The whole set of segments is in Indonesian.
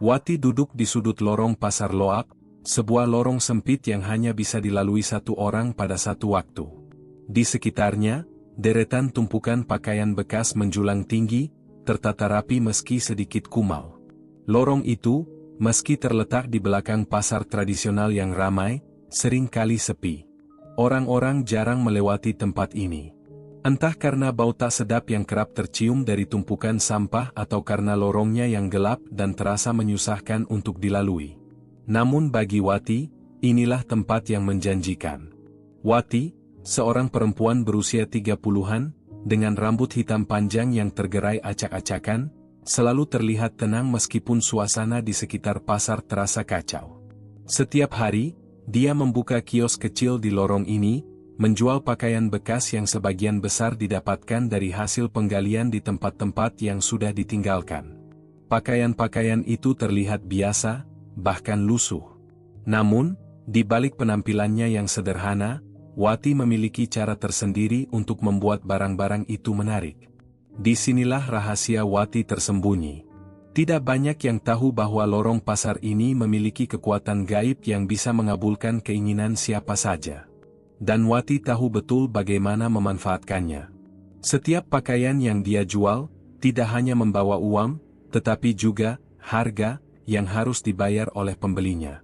Wati duduk di sudut lorong pasar Loak, sebuah lorong sempit yang hanya bisa dilalui satu orang pada satu waktu. Di sekitarnya, deretan tumpukan pakaian bekas menjulang tinggi, tertata rapi meski sedikit kumal. Lorong itu, meski terletak di belakang pasar tradisional yang ramai, seringkali sepi. Orang-orang jarang melewati tempat ini. Entah karena bau tak sedap yang kerap tercium dari tumpukan sampah atau karena lorongnya yang gelap dan terasa menyusahkan untuk dilalui. Namun bagi Wati, inilah tempat yang menjanjikan. Wati, seorang perempuan berusia 30-an, dengan rambut hitam panjang yang tergerai acak-acakan, selalu terlihat tenang meskipun suasana di sekitar pasar terasa kacau. Setiap hari, dia membuka kios kecil di lorong ini, menjual pakaian bekas yang sebagian besar didapatkan dari hasil penggalian di tempat-tempat yang sudah ditinggalkan. Pakaian-pakaian itu terlihat biasa, bahkan lusuh. Namun, di balik penampilannya yang sederhana, Wati memiliki cara tersendiri untuk membuat barang-barang itu menarik. Disinilah rahasia Wati tersembunyi. Tidak banyak yang tahu bahwa lorong pasar ini memiliki kekuatan gaib yang bisa mengabulkan keinginan siapa saja. Dan Wati tahu betul bagaimana memanfaatkannya. Setiap pakaian yang dia jual, tidak hanya membawa uang, tetapi juga harga yang harus dibayar oleh pembelinya.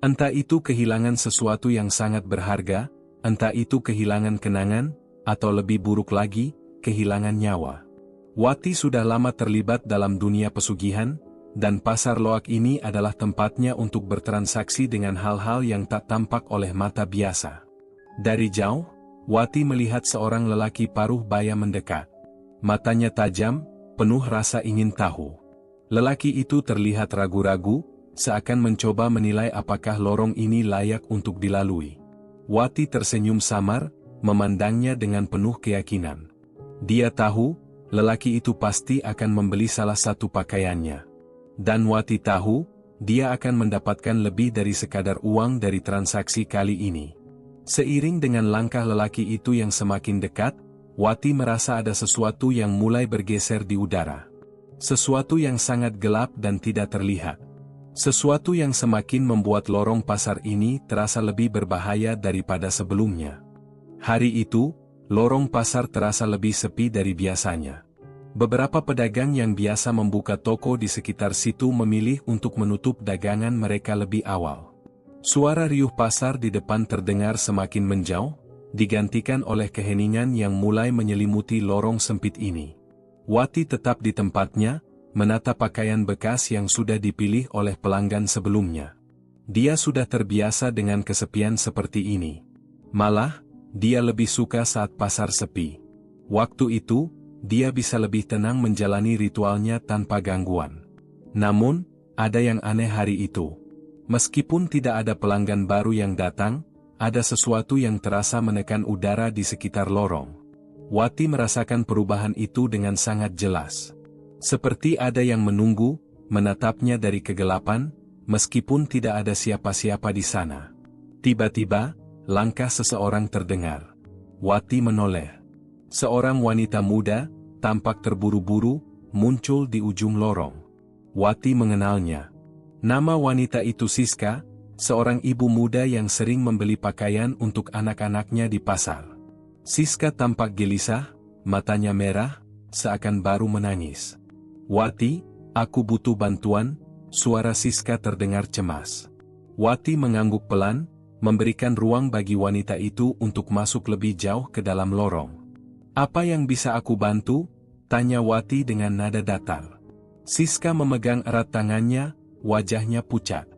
Entah itu kehilangan sesuatu yang sangat berharga, entah itu kehilangan kenangan, atau lebih buruk lagi, kehilangan nyawa. Wati sudah lama terlibat dalam dunia pesugihan, dan pasar Loak ini adalah tempatnya untuk bertransaksi dengan hal-hal yang tak tampak oleh mata biasa. Dari jauh, Wati melihat seorang lelaki paruh baya mendekat. Matanya tajam, penuh rasa ingin tahu. Lelaki itu terlihat ragu-ragu, seakan mencoba menilai apakah lorong ini layak untuk dilalui. Wati tersenyum samar, memandangnya dengan penuh keyakinan. Dia tahu, lelaki itu pasti akan membeli salah satu pakaiannya. Dan Wati tahu, dia akan mendapatkan lebih dari sekadar uang dari transaksi kali ini. Seiring dengan langkah lelaki itu yang semakin dekat, Wati merasa ada sesuatu yang mulai bergeser di udara. Sesuatu yang sangat gelap dan tidak terlihat. Sesuatu yang semakin membuat lorong pasar ini terasa lebih berbahaya daripada sebelumnya. Hari itu, lorong pasar terasa lebih sepi dari biasanya. Beberapa pedagang yang biasa membuka toko di sekitar situ memilih untuk menutup dagangan mereka lebih awal. Suara riuh pasar di depan terdengar semakin menjauh, digantikan oleh keheningan yang mulai menyelimuti lorong sempit ini. Wati tetap di tempatnya, menata pakaian bekas yang sudah dipilih oleh pelanggan sebelumnya. Dia sudah terbiasa dengan kesepian seperti ini. Malah, dia lebih suka saat pasar sepi. Waktu itu, dia bisa lebih tenang menjalani ritualnya tanpa gangguan. Namun, ada yang aneh hari itu. Meskipun tidak ada pelanggan baru yang datang, ada sesuatu yang terasa menekan udara di sekitar lorong. Wati merasakan perubahan itu dengan sangat jelas. Seperti ada yang menunggu, menatapnya dari kegelapan, meskipun tidak ada siapa-siapa di sana. Tiba-tiba, langkah seseorang terdengar. Wati menoleh. Seorang wanita muda, tampak terburu-buru, muncul di ujung lorong. Wati mengenalnya. Nama wanita itu Siska, seorang ibu muda yang sering membeli pakaian untuk anak-anaknya di pasar. Siska tampak gelisah, matanya merah, seakan baru menangis. Wati, aku butuh bantuan, suara Siska terdengar cemas. Wati mengangguk pelan, memberikan ruang bagi wanita itu untuk masuk lebih jauh ke dalam lorong. Apa yang bisa aku bantu? Tanya Wati dengan nada datar. Siska memegang erat tangannya, wajahnya pucat.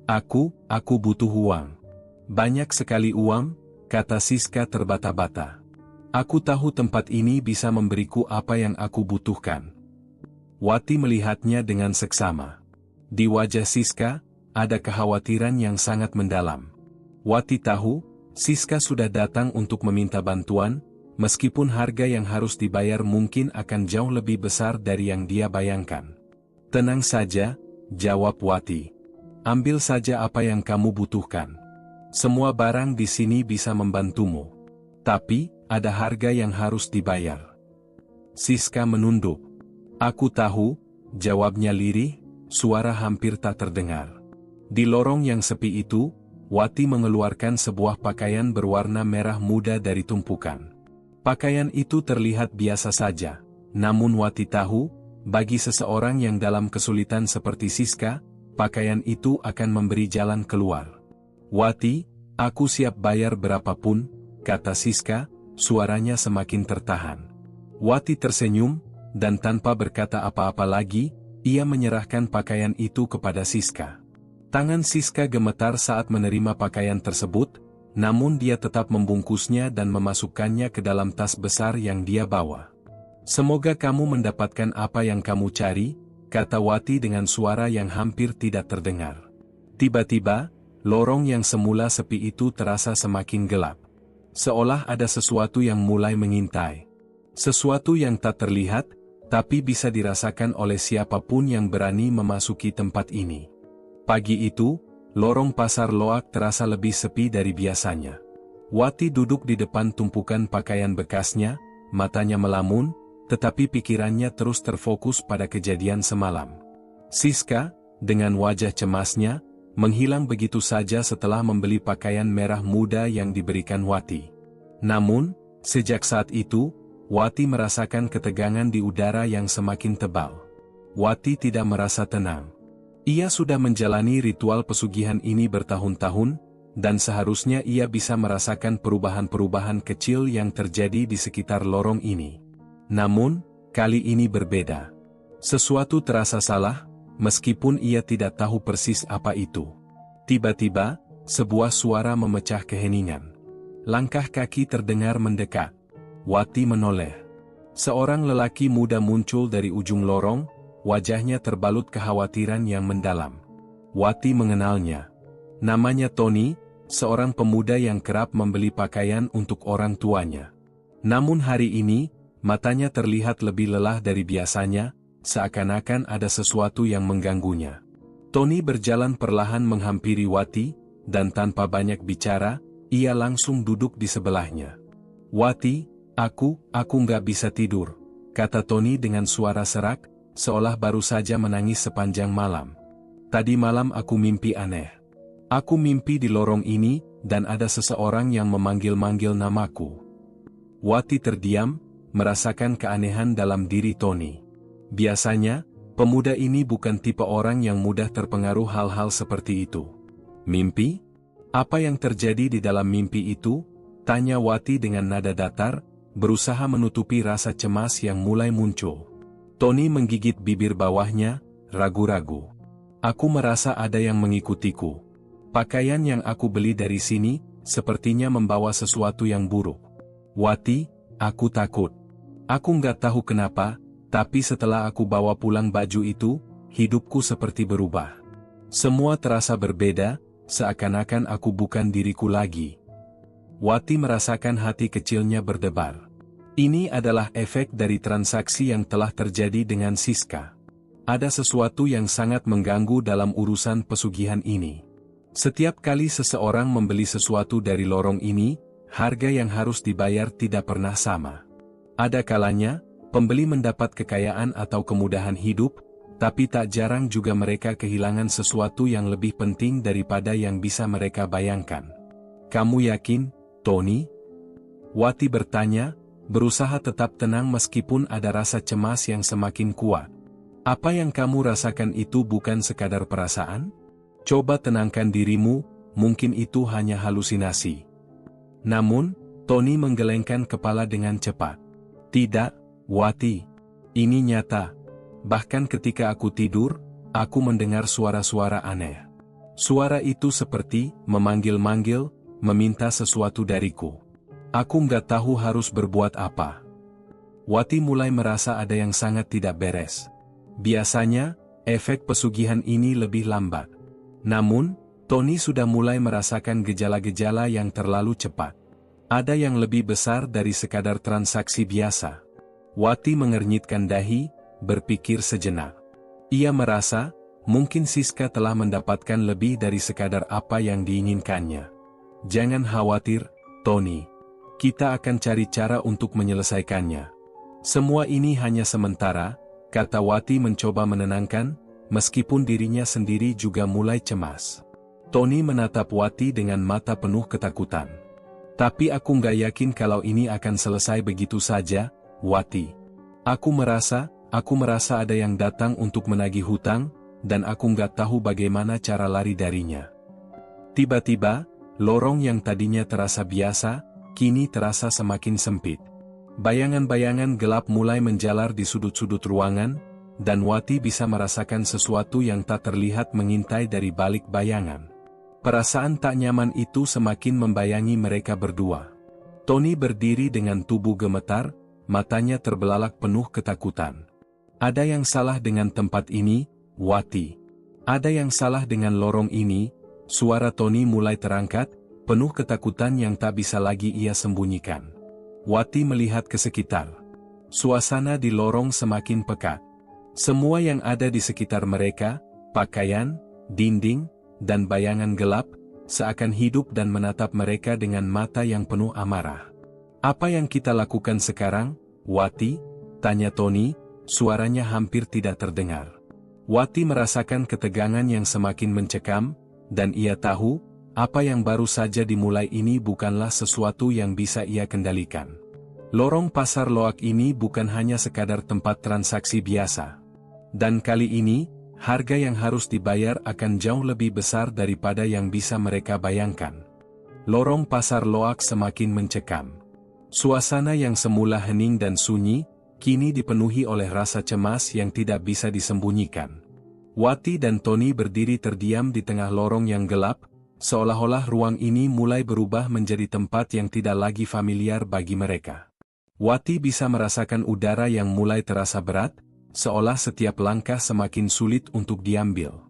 Aku butuh uang. Banyak sekali uang, kata Siska terbata-bata. Aku tahu tempat ini bisa memberiku apa yang aku butuhkan. Wati melihatnya dengan seksama. Di wajah Siska, ada kekhawatiran yang sangat mendalam. Wati tahu, Siska sudah datang untuk meminta bantuan, meskipun harga yang harus dibayar mungkin akan jauh lebih besar dari yang dia bayangkan. Tenang saja, jawab Wati. Ambil saja apa yang kamu butuhkan. Semua barang di sini bisa membantumu. Tapi, ada harga yang harus dibayar. Siska menunduk. Aku tahu, jawabnya lirih, suara hampir tak terdengar. Di lorong yang sepi itu, Wati mengeluarkan sebuah pakaian berwarna merah muda dari tumpukan. Pakaian itu terlihat biasa saja, namun Wati tahu, bagi seseorang yang dalam kesulitan seperti Siska, pakaian itu akan memberi jalan keluar. "Wati, aku siap bayar berapapun," kata Siska, suaranya semakin tertahan. Wati tersenyum, dan tanpa berkata apa-apa lagi, ia menyerahkan pakaian itu kepada Siska. Tangan Siska gemetar saat menerima pakaian tersebut, namun dia tetap membungkusnya dan memasukkannya ke dalam tas besar yang dia bawa. "Semoga kamu mendapatkan apa yang kamu cari," kata Wati dengan suara yang hampir tidak terdengar. Tiba-tiba, lorong yang semula sepi itu terasa semakin gelap. Seolah ada sesuatu yang mulai mengintai. Sesuatu yang tak terlihat, tapi bisa dirasakan oleh siapapun yang berani memasuki tempat ini. Pagi itu, lorong pasar Loak terasa lebih sepi dari biasanya. Wati duduk di depan tumpukan pakaian bekasnya, matanya melamun, tetapi pikirannya terus terfokus pada kejadian semalam. Siska, dengan wajah cemasnya, menghilang begitu saja setelah membeli pakaian merah muda yang diberikan Wati. Namun, sejak saat itu, Wati merasakan ketegangan di udara yang semakin tebal. Wati tidak merasa tenang. Ia sudah menjalani ritual pesugihan ini bertahun-tahun, dan seharusnya ia bisa merasakan perubahan-perubahan kecil yang terjadi di sekitar lorong ini. Namun, kali ini berbeda. Sesuatu terasa salah, meskipun ia tidak tahu persis apa itu. Tiba-tiba, sebuah suara memecah keheningan. Langkah kaki terdengar mendekat. Wati menoleh. Seorang lelaki muda muncul dari ujung lorong, wajahnya terbalut kekhawatiran yang mendalam. Wati mengenalnya. Namanya Tony, seorang pemuda yang kerap membeli pakaian untuk orang tuanya. Namun hari ini, matanya terlihat lebih lelah dari biasanya, seakan-akan ada sesuatu yang mengganggunya. Tony berjalan perlahan menghampiri Wati, dan tanpa banyak bicara, ia langsung duduk di sebelahnya. "Wati, aku nggak bisa tidur," kata Tony dengan suara serak, seolah baru saja menangis sepanjang malam. "Tadi malam aku mimpi aneh. Aku mimpi di lorong ini, dan ada seseorang yang memanggil-manggil namaku." Wati terdiam, merasakan keanehan dalam diri Tony. Biasanya, pemuda ini bukan tipe orang yang mudah terpengaruh hal-hal seperti itu. "Mimpi? Apa yang terjadi di dalam mimpi itu?" tanya Wati dengan nada datar, berusaha menutupi rasa cemas yang mulai muncul. Tony menggigit bibir bawahnya, ragu-ragu. "Aku merasa ada yang mengikutiku. Pakaian yang aku beli dari sini, sepertinya membawa sesuatu yang buruk. Wati, aku takut. Aku nggak tahu kenapa, tapi setelah aku bawa pulang baju itu, hidupku seperti berubah. Semua terasa berbeda, seakan-akan aku bukan diriku lagi." Wati merasakan hati kecilnya berdebar. Ini adalah efek dari transaksi yang telah terjadi dengan Siska. Ada sesuatu yang sangat mengganggu dalam urusan pesugihan ini. Setiap kali seseorang membeli sesuatu dari lorong ini, harga yang harus dibayar tidak pernah sama. Ada kalanya, pembeli mendapat kekayaan atau kemudahan hidup, tapi tak jarang juga mereka kehilangan sesuatu yang lebih penting daripada yang bisa mereka bayangkan. "Kamu yakin, Tony?" Wati bertanya, berusaha tetap tenang meskipun ada rasa cemas yang semakin kuat. "Apa yang kamu rasakan itu bukan sekadar perasaan? Coba tenangkan dirimu, mungkin itu hanya halusinasi." Namun, Tony menggelengkan kepala dengan cepat. "Tidak, Wati. Ini nyata. Bahkan ketika aku tidur, aku mendengar suara-suara aneh. Suara itu seperti memanggil-manggil, meminta sesuatu dariku. Aku nggak tahu harus berbuat apa." Wati mulai merasa ada yang sangat tidak beres. Biasanya, efek pesugihan ini lebih lambat. Namun, Tony sudah mulai merasakan gejala-gejala yang terlalu cepat. Ada yang lebih besar dari sekadar transaksi biasa. Wati mengernyitkan dahi, berpikir sejenak. Ia merasa, mungkin Siska telah mendapatkan lebih dari sekadar apa yang diinginkannya. "Jangan khawatir, Tony. Kita akan cari cara untuk menyelesaikannya. Semua ini hanya sementara," kata Wati mencoba menenangkan, meskipun dirinya sendiri juga mulai cemas. Tony menatap Wati dengan mata penuh ketakutan. Tapi aku nggak yakin kalau ini akan selesai begitu saja, Wati. Aku merasa ada yang datang untuk menagih hutang, dan aku nggak tahu bagaimana cara lari darinya. Tiba-tiba, lorong yang tadinya terasa biasa, kini terasa semakin sempit. Bayangan-bayangan gelap mulai menjalar di sudut-sudut ruangan, dan Wati bisa merasakan sesuatu yang tak terlihat mengintai dari balik bayangan. Perasaan tak nyaman itu semakin membayangi mereka berdua. Tony berdiri dengan tubuh gemetar, matanya terbelalak penuh ketakutan. Ada yang salah dengan tempat ini, Wati. Ada yang salah dengan lorong ini. Suara Tony mulai terangkat, penuh ketakutan yang tak bisa lagi ia sembunyikan. Wati melihat ke sekitar. Suasana di lorong semakin pekat. Semua yang ada di sekitar mereka, pakaian, dinding, dan bayangan gelap, seakan hidup dan menatap mereka dengan mata yang penuh amarah. "Apa yang kita lakukan sekarang, Wati?" tanya Tony, suaranya hampir tidak terdengar. Wati merasakan ketegangan yang semakin mencekam, dan ia tahu, apa yang baru saja dimulai ini bukanlah sesuatu yang bisa ia kendalikan. Lorong pasar loak ini bukan hanya sekadar tempat transaksi biasa. Dan kali ini, harga yang harus dibayar akan jauh lebih besar daripada yang bisa mereka bayangkan. Lorong pasar loak semakin mencekam. Suasana yang semula hening dan sunyi, kini dipenuhi oleh rasa cemas yang tidak bisa disembunyikan. Wati dan Tony berdiri terdiam di tengah lorong yang gelap, seolah-olah ruang ini mulai berubah menjadi tempat yang tidak lagi familiar bagi mereka. Wati bisa merasakan udara yang mulai terasa berat, seolah setiap langkah semakin sulit untuk diambil.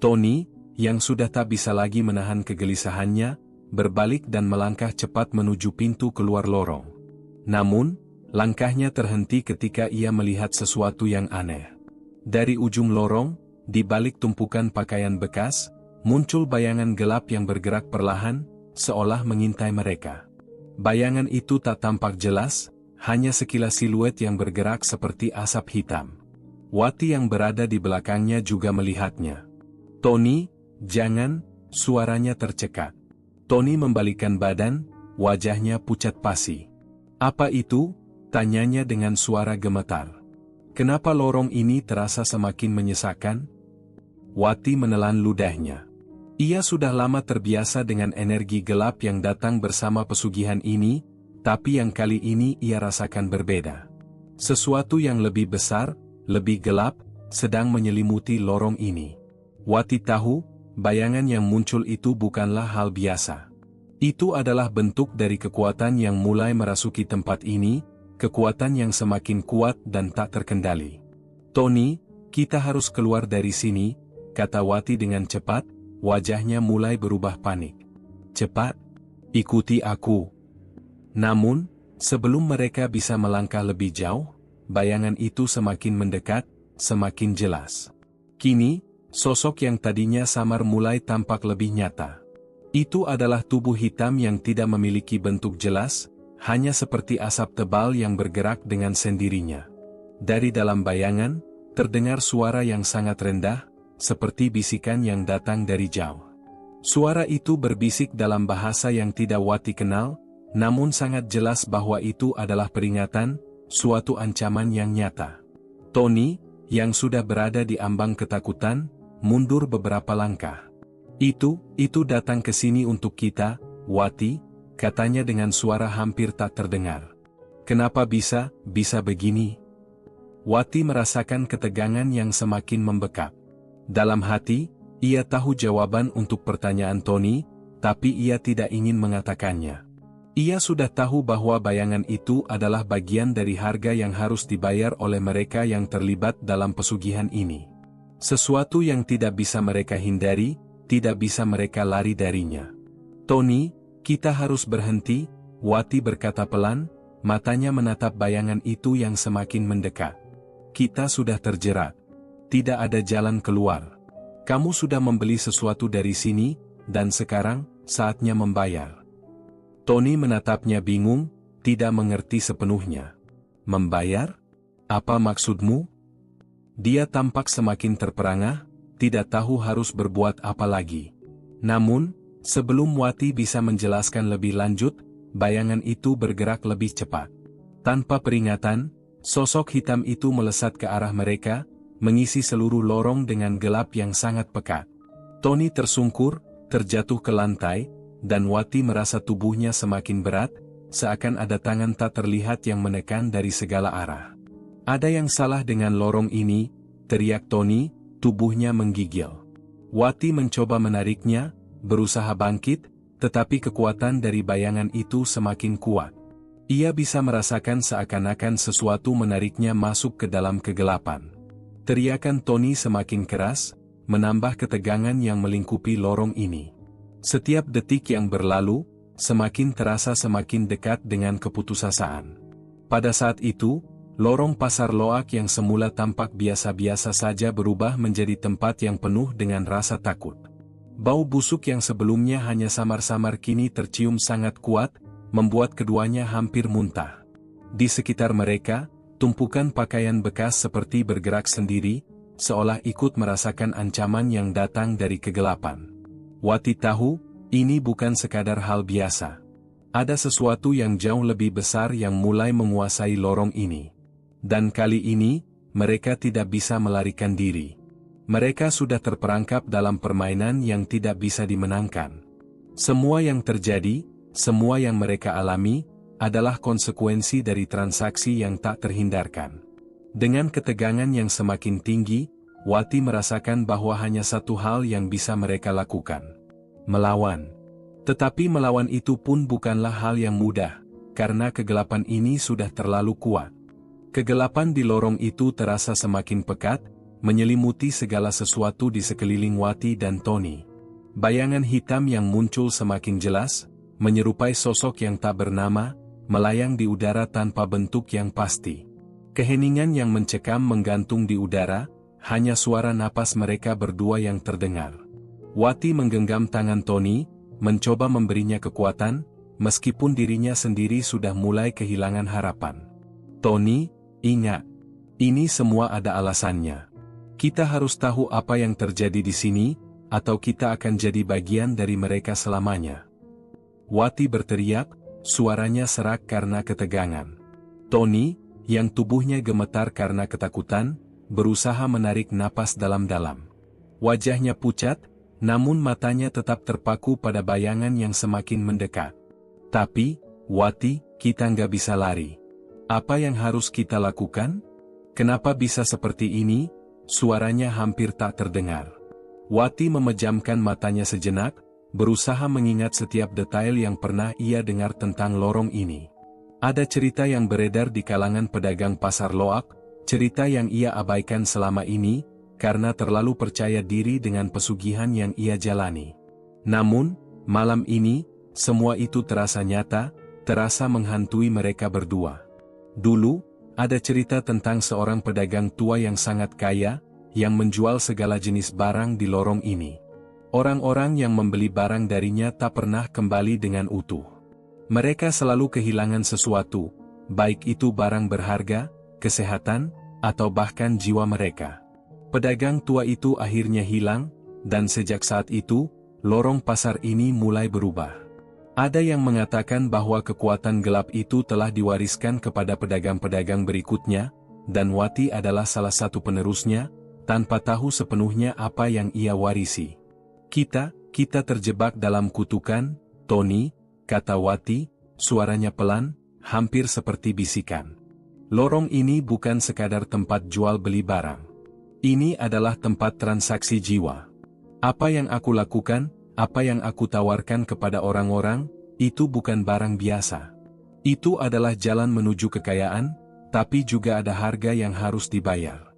Tony, yang sudah tak bisa lagi menahan kegelisahannya, berbalik dan melangkah cepat menuju pintu keluar lorong. Namun, langkahnya terhenti ketika ia melihat sesuatu yang aneh. Dari ujung lorong, di balik tumpukan pakaian bekas, muncul bayangan gelap yang bergerak perlahan, seolah mengintai mereka. Bayangan itu tak tampak jelas, hanya sekilas siluet yang bergerak seperti asap hitam. Wati yang berada di belakangnya juga melihatnya. "Tony, jangan!" suaranya tercekat. Tony membalikkan badan, wajahnya pucat pasi. "Apa itu?" tanyanya dengan suara gemetar. "Kenapa lorong ini terasa semakin menyesakan?" Wati menelan ludahnya. Ia sudah lama terbiasa dengan energi gelap yang datang bersama pesugihan ini, tapi yang kali ini ia rasakan berbeda. Sesuatu yang lebih besar, lebih gelap, sedang menyelimuti lorong ini. Wati tahu, bayangan yang muncul itu bukanlah hal biasa. Itu adalah bentuk dari kekuatan yang mulai merasuki tempat ini, kekuatan yang semakin kuat dan tak terkendali. "Tony, kita harus keluar dari sini," kata Wati dengan cepat, wajahnya mulai berubah panik. "Cepat, ikuti aku." Namun, sebelum mereka bisa melangkah lebih jauh, bayangan itu semakin mendekat, semakin jelas. Kini, sosok yang tadinya samar mulai tampak lebih nyata. Itu adalah tubuh hitam yang tidak memiliki bentuk jelas, hanya seperti asap tebal yang bergerak dengan sendirinya. Dari dalam bayangan, terdengar suara yang sangat rendah, seperti bisikan yang datang dari jauh. Suara itu berbisik dalam bahasa yang tidak Wati kenal, namun sangat jelas bahwa itu adalah peringatan, suatu ancaman yang nyata. Tony, yang sudah berada di ambang ketakutan, mundur beberapa langkah. Itu datang ke sini untuk kita, Wati," katanya dengan suara hampir tak terdengar. "Kenapa bisa begini?" Wati merasakan ketegangan yang semakin membekap. Dalam hati, ia tahu jawaban untuk pertanyaan Tony, tapi ia tidak ingin mengatakannya. Ia sudah tahu bahwa bayangan itu adalah bagian dari harga yang harus dibayar oleh mereka yang terlibat dalam pesugihan ini. Sesuatu yang tidak bisa mereka hindari, tidak bisa mereka lari darinya. "Tony, kita harus berhenti," Wati berkata pelan, matanya menatap bayangan itu yang semakin mendekat. "Kita sudah terjerat. Tidak ada jalan keluar. Kamu sudah membeli sesuatu dari sini, dan sekarang, saatnya membayar." Tony menatapnya bingung, tidak mengerti sepenuhnya. "Membayar? Apa maksudmu?" Dia tampak semakin terperangah, tidak tahu harus berbuat apa lagi. Namun, sebelum Wati bisa menjelaskan lebih lanjut, bayangan itu bergerak lebih cepat. Tanpa peringatan, sosok hitam itu melesat ke arah mereka, mengisi seluruh lorong dengan gelap yang sangat pekat. Tony tersungkur, terjatuh ke lantai, dan Wati merasa tubuhnya semakin berat, seakan ada tangan tak terlihat yang menekan dari segala arah. Ada yang salah dengan lorong ini, teriak Tony, tubuhnya menggigil. Wati mencoba menariknya, berusaha bangkit, tetapi kekuatan dari bayangan itu semakin kuat. Ia bisa merasakan seakan-akan sesuatu menariknya masuk ke dalam kegelapan. Teriakan Tony semakin keras, menambah ketegangan yang melingkupi lorong ini. Setiap detik yang berlalu, semakin terasa semakin dekat dengan keputusasaan. Pada saat itu, lorong pasar Loak yang semula tampak biasa-biasa saja berubah menjadi tempat yang penuh dengan rasa takut. Bau busuk yang sebelumnya hanya samar-samar kini tercium sangat kuat, membuat keduanya hampir muntah. Di sekitar mereka, tumpukan pakaian bekas seperti bergerak sendiri, seolah ikut merasakan ancaman yang datang dari kegelapan. Wati tahu, ini bukan sekadar hal biasa. Ada sesuatu yang jauh lebih besar yang mulai menguasai lorong ini. Dan kali ini, mereka tidak bisa melarikan diri. Mereka sudah terperangkap dalam permainan yang tidak bisa dimenangkan. Semua yang terjadi, semua yang mereka alami, adalah konsekuensi dari transaksi yang tak terhindarkan. Dengan ketegangan yang semakin tinggi, Wati merasakan bahwa hanya satu hal yang bisa mereka lakukan. Melawan. Tetapi melawan itu pun bukanlah hal yang mudah, karena kegelapan ini sudah terlalu kuat. Kegelapan di lorong itu terasa semakin pekat, menyelimuti segala sesuatu di sekeliling Wati dan Tony. Bayangan hitam yang muncul semakin jelas, menyerupai sosok yang tak bernama, melayang di udara tanpa bentuk yang pasti. Keheningan yang mencekam menggantung di udara, hanya suara napas mereka berdua yang terdengar. Wati menggenggam tangan Tony, mencoba memberinya kekuatan, meskipun dirinya sendiri sudah mulai kehilangan harapan. Tony, ingat, ini semua ada alasannya. Kita harus tahu apa yang terjadi di sini, atau kita akan jadi bagian dari mereka selamanya. Wati berteriak, suaranya serak karena ketegangan. Tony, yang tubuhnya gemetar karena ketakutan, berusaha menarik napas dalam-dalam. Wajahnya pucat, namun matanya tetap terpaku pada bayangan yang semakin mendekat. Tapi, Wati, kita nggak bisa lari. Apa yang harus kita lakukan? Kenapa bisa seperti ini? Suaranya hampir tak terdengar. Wati memejamkan matanya sejenak, berusaha mengingat setiap detail yang pernah ia dengar tentang lorong ini. Ada cerita yang beredar di kalangan pedagang pasar Loak, cerita yang ia abaikan selama ini, karena terlalu percaya diri dengan pesugihan yang ia jalani. Namun, malam ini, semua itu terasa nyata, terasa menghantui mereka berdua. Dulu, ada cerita tentang seorang pedagang tua yang sangat kaya, yang menjual segala jenis barang di lorong ini. Orang-orang yang membeli barang darinya tak pernah kembali dengan utuh. Mereka selalu kehilangan sesuatu, baik itu barang berharga, kesehatan, atau bahkan jiwa mereka. Pedagang tua itu akhirnya hilang, dan sejak saat itu, lorong pasar ini mulai berubah. Ada yang mengatakan bahwa kekuatan gelap itu telah diwariskan kepada pedagang-pedagang berikutnya, dan Wati adalah salah satu penerusnya, tanpa tahu sepenuhnya apa yang ia warisi. Kita terjebak dalam kutukan, Tony, kata Wati, suaranya pelan, hampir seperti bisikan. Lorong ini bukan sekadar tempat jual beli barang. Ini adalah tempat transaksi jiwa. Apa yang aku lakukan, apa yang aku tawarkan kepada orang-orang, itu bukan barang biasa. Itu adalah jalan menuju kekayaan, tapi juga ada harga yang harus dibayar.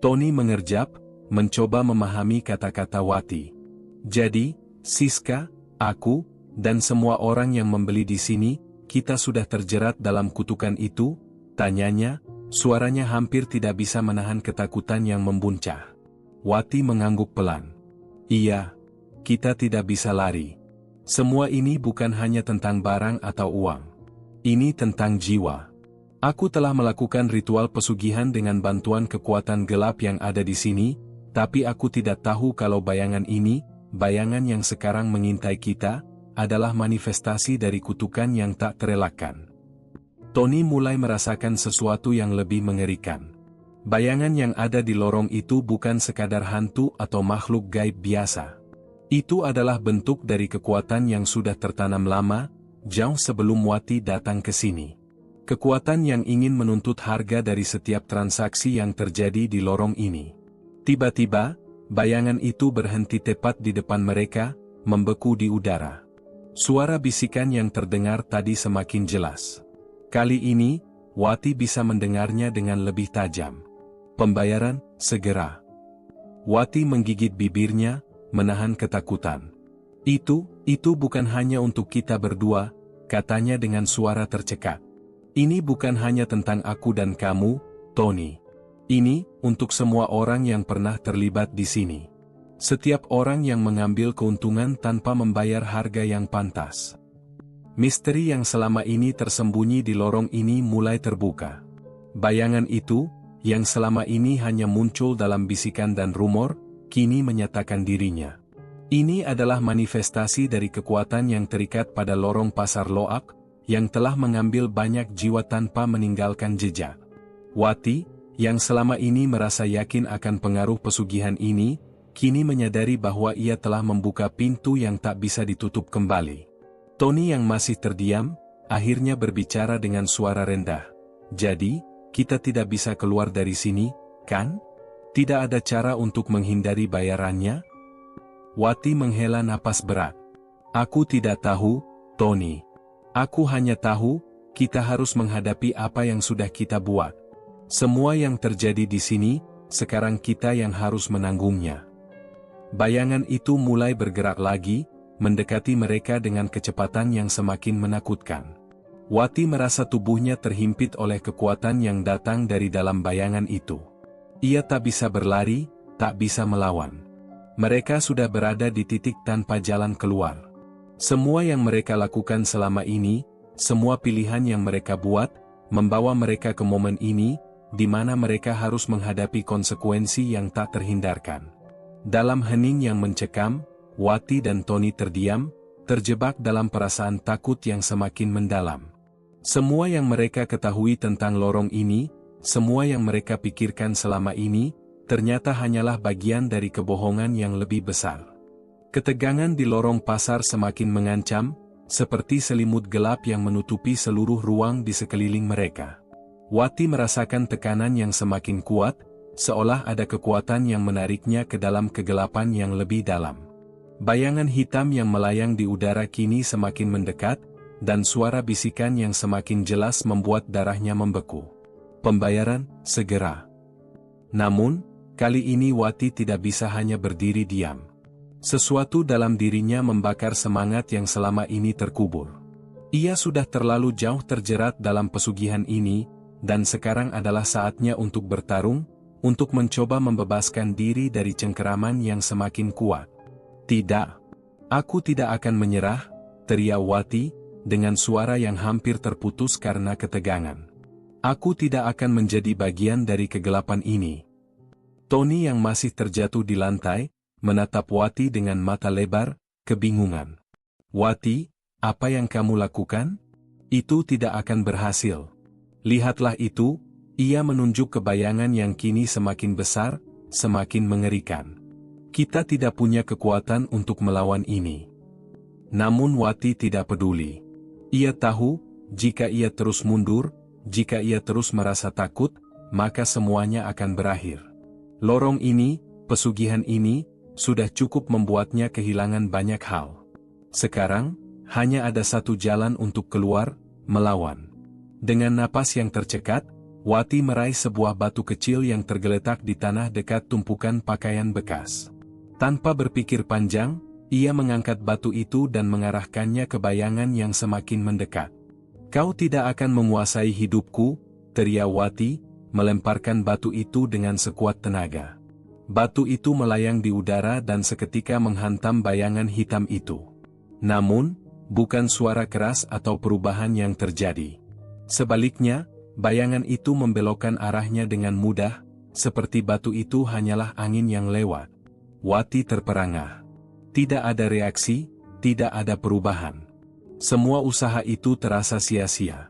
Tony mengerjap, mencoba memahami kata-kata Wati. Jadi, Siska, aku, dan semua orang yang membeli di sini, kita sudah terjerat dalam kutukan itu, tanyanya, suaranya hampir tidak bisa menahan ketakutan yang membuncah. Wati mengangguk pelan. Iya, kita tidak bisa lari. Semua ini bukan hanya tentang barang atau uang. Ini tentang jiwa. Aku telah melakukan ritual pesugihan dengan bantuan kekuatan gelap yang ada di sini, tapi aku tidak tahu kalau bayangan ini, bayangan yang sekarang mengintai kita, adalah manifestasi dari kutukan yang tak terelakkan. Tony mulai merasakan sesuatu yang lebih mengerikan. Bayangan yang ada di lorong itu bukan sekadar hantu atau makhluk gaib biasa. Itu adalah bentuk dari kekuatan yang sudah tertanam lama, jauh sebelum Wati datang ke sini. Kekuatan yang ingin menuntut harga dari setiap transaksi yang terjadi di lorong ini. Tiba-tiba, bayangan itu berhenti tepat di depan mereka, membeku di udara. Suara bisikan yang terdengar tadi semakin jelas. Kali ini, Wati bisa mendengarnya dengan lebih tajam. Pembayaran, segera. Wati menggigit bibirnya, menahan ketakutan. Itu bukan hanya untuk kita berdua, katanya dengan suara tercekat. Ini bukan hanya tentang aku dan kamu, Tony. Ini, untuk semua orang yang pernah terlibat di sini. Setiap orang yang mengambil keuntungan tanpa membayar harga yang pantas. Misteri yang selama ini tersembunyi di lorong ini mulai terbuka. Bayangan itu, yang selama ini hanya muncul dalam bisikan dan rumor, kini menyatakan dirinya. Ini adalah manifestasi dari kekuatan yang terikat pada lorong pasar Loak, yang telah mengambil banyak jiwa tanpa meninggalkan jejak. Wati, yang selama ini merasa yakin akan pengaruh pesugihan ini, kini menyadari bahwa ia telah membuka pintu yang tak bisa ditutup kembali. Tony yang masih terdiam, akhirnya berbicara dengan suara rendah. Jadi, kita tidak bisa keluar dari sini, kan? Tidak ada cara untuk menghindari bayarannya? Wati menghela napas berat. Aku tidak tahu, Tony. Aku hanya tahu, kita harus menghadapi apa yang sudah kita buat. Semua yang terjadi di sini, sekarang kita yang harus menanggungnya. Bayangan itu mulai bergerak lagi, mendekati mereka dengan kecepatan yang semakin menakutkan. Wati merasa tubuhnya terhimpit oleh kekuatan yang datang dari dalam bayangan itu. Ia tak bisa berlari, tak bisa melawan. Mereka sudah berada di titik tanpa jalan keluar. Semua yang mereka lakukan selama ini, semua pilihan yang mereka buat, membawa mereka ke momen ini, di mana mereka harus menghadapi konsekuensi yang tak terhindarkan. Dalam hening yang mencekam, Wati dan Tony terdiam, terjebak dalam perasaan takut yang semakin mendalam. Semua yang mereka ketahui tentang lorong ini, semua yang mereka pikirkan selama ini, ternyata hanyalah bagian dari kebohongan yang lebih besar. Ketegangan di lorong pasar semakin mengancam, seperti selimut gelap yang menutupi seluruh ruang di sekeliling mereka. Wati merasakan tekanan yang semakin kuat, seolah ada kekuatan yang menariknya ke dalam kegelapan yang lebih dalam. Bayangan hitam yang melayang di udara kini semakin mendekat, dan suara bisikan yang semakin jelas membuat darahnya membeku. Pembayaran, segera. Namun, kali ini Wati tidak bisa hanya berdiri diam. Sesuatu dalam dirinya membakar semangat yang selama ini terkubur. Ia sudah terlalu jauh terjerat dalam pesugihan ini, dan sekarang adalah saatnya untuk bertarung, untuk mencoba membebaskan diri dari cengkeraman yang semakin kuat. Tidak. Aku tidak akan menyerah, teriak Wati, dengan suara yang hampir terputus karena ketegangan. Aku tidak akan menjadi bagian dari kegelapan ini. Tony yang masih terjatuh di lantai, menatap Wati dengan mata lebar, kebingungan. Wati, apa yang kamu lakukan? Itu tidak akan berhasil. Lihatlah itu, ia menunjuk ke bayangan yang kini semakin besar, semakin mengerikan. Kita tidak punya kekuatan untuk melawan ini. Namun Wati tidak peduli. Ia tahu, jika ia terus mundur, jika ia terus merasa takut, maka semuanya akan berakhir. Lorong ini, pesugihan ini, sudah cukup membuatnya kehilangan banyak hal. Sekarang, hanya ada satu jalan untuk keluar, melawan. Dengan napas yang tercekat, Wati meraih sebuah batu kecil yang tergeletak di tanah dekat tumpukan pakaian bekas. Tanpa berpikir panjang, ia mengangkat batu itu dan mengarahkannya ke bayangan yang semakin mendekat. Kau tidak akan menguasai hidupku, teriak Wati, melemparkan batu itu dengan sekuat tenaga. Batu itu melayang di udara dan seketika menghantam bayangan hitam itu. Namun, bukan suara keras atau perubahan yang terjadi. Sebaliknya, Bayangan itu membelokkan arahnya dengan mudah, seperti batu itu hanyalah angin yang lewat. Wati terperangah. Tidak ada reaksi, tidak ada perubahan. Semua usaha itu terasa sia-sia.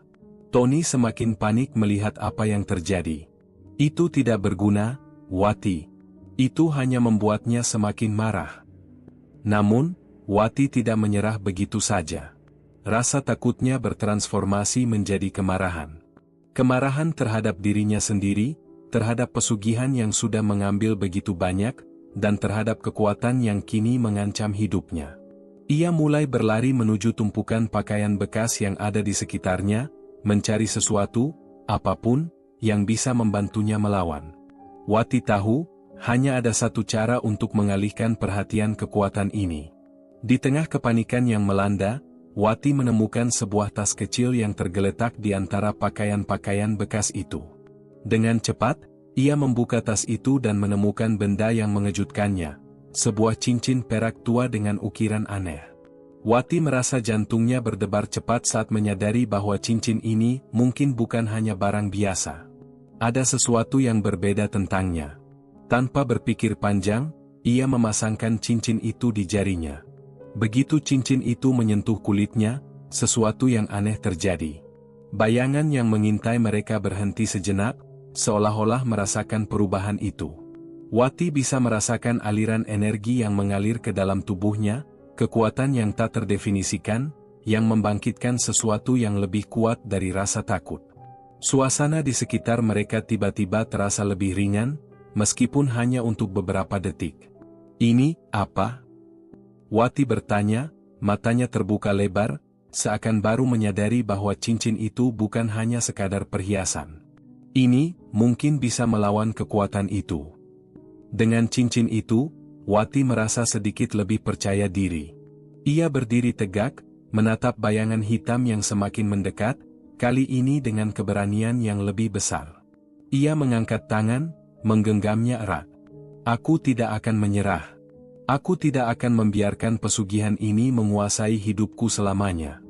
Tony semakin panik melihat apa yang terjadi. Itu tidak berguna, Wati. Itu hanya membuatnya semakin marah. Namun, Wati tidak menyerah begitu saja. Rasa takutnya bertransformasi menjadi kemarahan. Kemarahan terhadap dirinya sendiri, terhadap pesugihan yang sudah mengambil begitu banyak, dan terhadap kekuatan yang kini mengancam hidupnya. Ia mulai berlari menuju tumpukan pakaian bekas yang ada di sekitarnya, mencari sesuatu, apapun, yang bisa membantunya melawan. Wati tahu, hanya ada satu cara untuk mengalihkan perhatian kekuatan ini. Di tengah kepanikan yang melanda, Wati menemukan sebuah tas kecil yang tergeletak di antara pakaian-pakaian bekas itu. Dengan cepat, ia membuka tas itu dan menemukan benda yang mengejutkannya, sebuah cincin perak tua dengan ukiran aneh. Wati merasa jantungnya berdebar cepat saat menyadari bahwa cincin ini mungkin bukan hanya barang biasa. Ada sesuatu yang berbeda tentangnya. Tanpa berpikir panjang, ia memasangkan cincin itu di jarinya. Begitu cincin itu menyentuh kulitnya, sesuatu yang aneh terjadi. Bayangan yang mengintai mereka berhenti sejenak, seolah-olah merasakan perubahan itu. Wati bisa merasakan aliran energi yang mengalir ke dalam tubuhnya, kekuatan yang tak terdefinisikan, yang membangkitkan sesuatu yang lebih kuat dari rasa takut. Suasana di sekitar mereka tiba-tiba terasa lebih ringan, meskipun hanya untuk beberapa detik. "Ini apa?" Wati bertanya, matanya terbuka lebar, seakan baru menyadari bahwa cincin itu bukan hanya sekadar perhiasan. Ini mungkin bisa melawan kekuatan itu. Dengan cincin itu, Wati merasa sedikit lebih percaya diri. Ia berdiri tegak, menatap bayangan hitam yang semakin mendekat, kali ini dengan keberanian yang lebih besar. Ia mengangkat tangan, menggenggamnya erat. "Aku tidak akan menyerah. Aku tidak akan membiarkan pesugihan ini menguasai hidupku selamanya."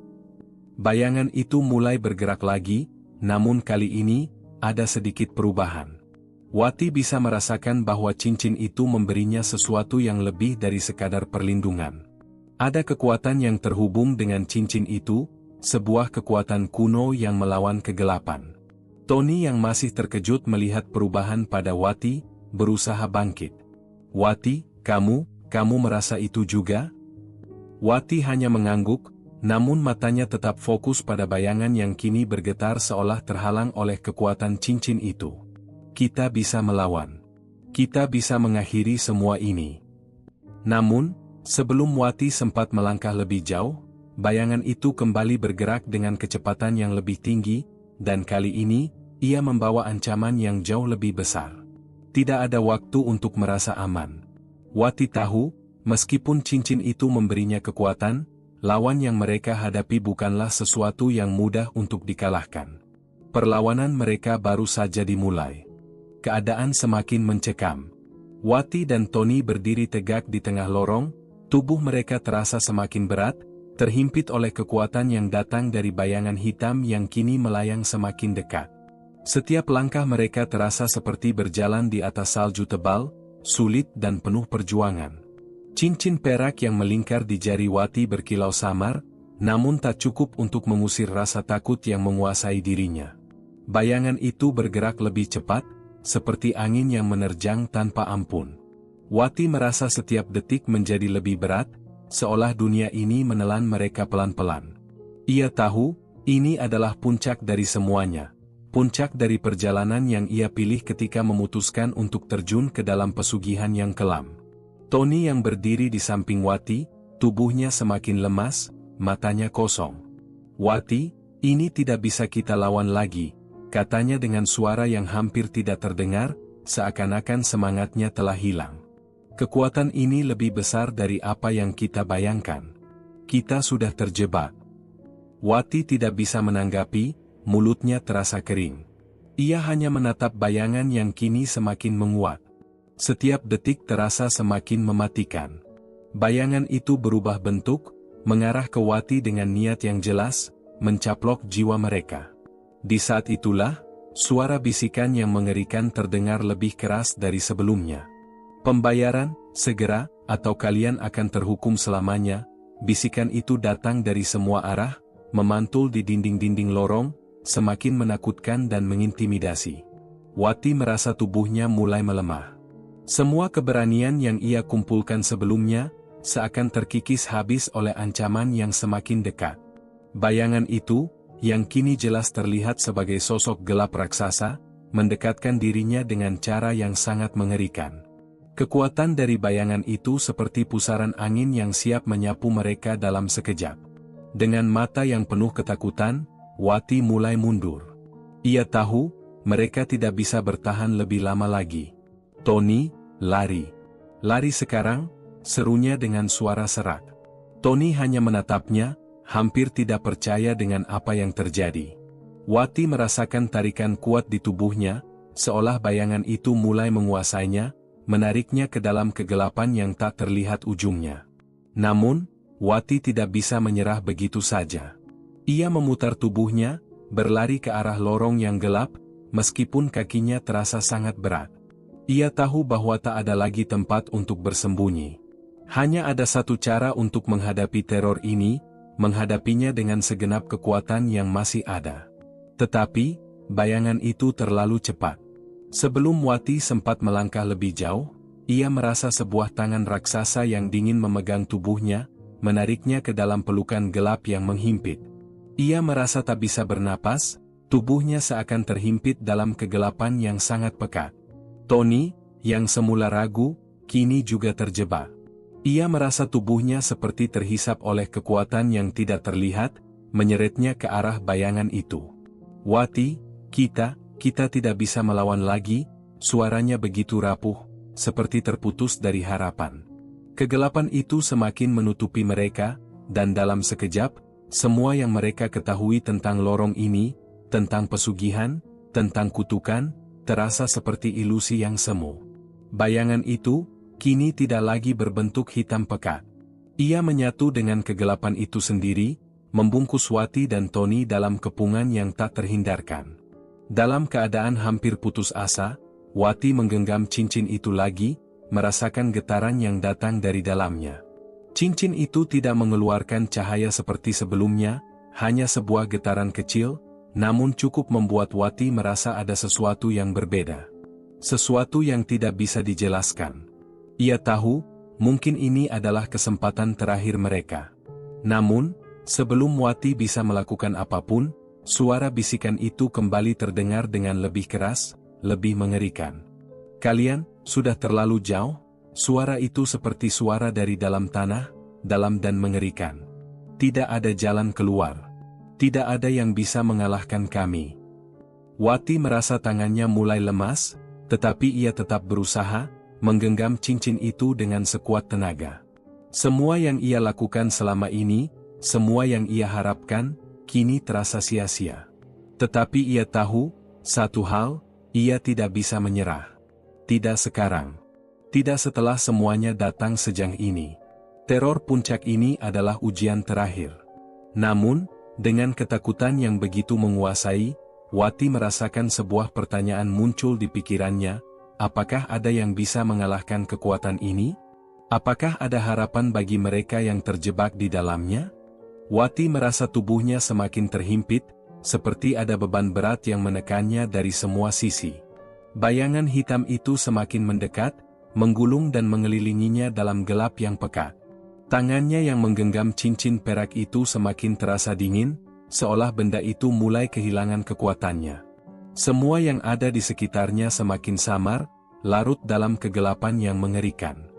Bayangan itu mulai bergerak lagi, namun kali ini, ada sedikit perubahan. Wati bisa merasakan bahwa cincin itu memberinya sesuatu yang lebih dari sekadar perlindungan. Ada kekuatan yang terhubung dengan cincin itu, sebuah kekuatan kuno yang melawan kegelapan. Tony yang masih terkejut melihat perubahan pada Wati, berusaha bangkit. "Wati, kamu merasa itu juga?" Wati hanya mengangguk, namun matanya tetap fokus pada bayangan yang kini bergetar seolah terhalang oleh kekuatan cincin itu. "Kita bisa melawan. Kita bisa mengakhiri semua ini." Namun, sebelum Wati sempat melangkah lebih jauh, bayangan itu kembali bergerak dengan kecepatan yang lebih tinggi, dan kali ini, ia membawa ancaman yang jauh lebih besar. Tidak ada waktu untuk merasa aman. Wati tahu, meskipun cincin itu memberinya kekuatan, lawan yang mereka hadapi bukanlah sesuatu yang mudah untuk dikalahkan. Perlawanan mereka baru saja dimulai. Keadaan semakin mencekam. Wati dan Tony berdiri tegak di tengah lorong, tubuh mereka terasa semakin berat, terhimpit oleh kekuatan yang datang dari bayangan hitam yang kini melayang semakin dekat. Setiap langkah mereka terasa seperti berjalan di atas salju tebal, sulit dan penuh perjuangan. Cincin perak yang melingkar di jari Wati berkilau samar, namun tak cukup untuk mengusir rasa takut yang menguasai dirinya. Bayangan itu bergerak lebih cepat, seperti angin yang menerjang tanpa ampun. Wati merasa setiap detik menjadi lebih berat, seolah dunia ini menelan mereka pelan-pelan. Ia tahu, ini adalah puncak dari semuanya. Puncak dari perjalanan yang ia pilih ketika memutuskan untuk terjun ke dalam pesugihan yang kelam. Tony yang berdiri di samping Wati, tubuhnya semakin lemas, matanya kosong. "Wati, ini tidak bisa kita lawan lagi," katanya dengan suara yang hampir tidak terdengar, seakan-akan semangatnya telah hilang. "Kekuatan ini lebih besar dari apa yang kita bayangkan. Kita sudah terjebak." Wati tidak bisa menanggapi, mulutnya terasa kering. Ia hanya menatap bayangan yang kini semakin menguat. Setiap detik terasa semakin mematikan. Bayangan itu berubah bentuk, mengarah ke Wati dengan niat yang jelas, mencaplok jiwa mereka. Di saat itulah, suara bisikan yang mengerikan terdengar lebih keras dari sebelumnya. Pembayaran, segera, atau kalian akan terhukum selamanya. Bisikan itu datang dari semua arah, memantul di dinding-dinding lorong, semakin menakutkan dan mengintimidasi. Wati merasa tubuhnya mulai melemah. Semua keberanian yang ia kumpulkan sebelumnya, seakan terkikis habis oleh ancaman yang semakin dekat. Bayangan itu, yang kini jelas terlihat sebagai sosok gelap raksasa, mendekatkan dirinya dengan cara yang sangat mengerikan. Kekuatan dari bayangan itu seperti pusaran angin yang siap menyapu mereka dalam sekejap. Dengan mata yang penuh ketakutan, Wati mulai mundur. Ia tahu, mereka tidak bisa bertahan lebih lama lagi. "Tony, lari. Lari sekarang," serunya dengan suara serak. Tony hanya menatapnya, hampir tidak percaya dengan apa yang terjadi. Wati merasakan tarikan kuat di tubuhnya, seolah bayangan itu mulai menguasainya, menariknya ke dalam kegelapan yang tak terlihat ujungnya. Namun, Wati tidak bisa menyerah begitu saja. Ia memutar tubuhnya, berlari ke arah lorong yang gelap, meskipun kakinya terasa sangat berat. Ia tahu bahwa tak ada lagi tempat untuk bersembunyi. Hanya ada satu cara untuk menghadapi teror ini, menghadapinya dengan segenap kekuatan yang masih ada. Tetapi, bayangan itu terlalu cepat. Sebelum Wati sempat melangkah lebih jauh, ia merasa sebuah tangan raksasa yang dingin memegang tubuhnya, menariknya ke dalam pelukan gelap yang menghimpit. Ia merasa tak bisa bernapas, tubuhnya seakan terhimpit dalam kegelapan yang sangat pekat. Tony, yang semula ragu, kini juga terjebak. Ia merasa tubuhnya seperti terhisap oleh kekuatan yang tidak terlihat, menyeretnya ke arah bayangan itu. "Wati, kita tidak bisa melawan lagi," suaranya begitu rapuh, seperti terputus dari harapan. Kegelapan itu semakin menutupi mereka, dan dalam sekejap, semua yang mereka ketahui tentang lorong ini, tentang pesugihan, tentang kutukan, terasa seperti ilusi yang semu. Bayangan itu, kini tidak lagi berbentuk hitam pekat. Ia menyatu dengan kegelapan itu sendiri, membungkus Wati dan Tony dalam kepungan yang tak terhindarkan. Dalam keadaan hampir putus asa, Wati menggenggam cincin itu lagi, merasakan getaran yang datang dari dalamnya. Cincin itu tidak mengeluarkan cahaya seperti sebelumnya, hanya sebuah getaran kecil, namun cukup membuat Wati merasa ada sesuatu yang berbeda. Sesuatu yang tidak bisa dijelaskan. Ia tahu, mungkin ini adalah kesempatan terakhir mereka. Namun, sebelum Wati bisa melakukan apapun, suara bisikan itu kembali terdengar dengan lebih keras, lebih mengerikan. "Kalian, sudah terlalu jauh," suara itu seperti suara dari dalam tanah, dalam dan mengerikan. "Tidak ada jalan keluar. Tidak ada yang bisa mengalahkan kami." Wati merasa tangannya mulai lemas, tetapi ia tetap berusaha, menggenggam cincin itu dengan sekuat tenaga. Semua yang ia lakukan selama ini, semua yang ia harapkan, kini terasa sia-sia. Tetapi ia tahu, satu hal, ia tidak bisa menyerah. Tidak sekarang. Tidak setelah semuanya datang sejauh ini. Teror puncak ini adalah ujian terakhir. Namun, dengan ketakutan yang begitu menguasai, Wati merasakan sebuah pertanyaan muncul di pikirannya, apakah ada yang bisa mengalahkan kekuatan ini? Apakah ada harapan bagi mereka yang terjebak di dalamnya? Wati merasa tubuhnya semakin terhimpit, seperti ada beban berat yang menekannya dari semua sisi. Bayangan hitam itu semakin mendekat, menggulung dan mengelilinginya dalam gelap yang pekat. Tangannya yang menggenggam cincin perak itu semakin terasa dingin, seolah benda itu mulai kehilangan kekuatannya. Semua yang ada di sekitarnya semakin samar, larut dalam kegelapan yang mengerikan.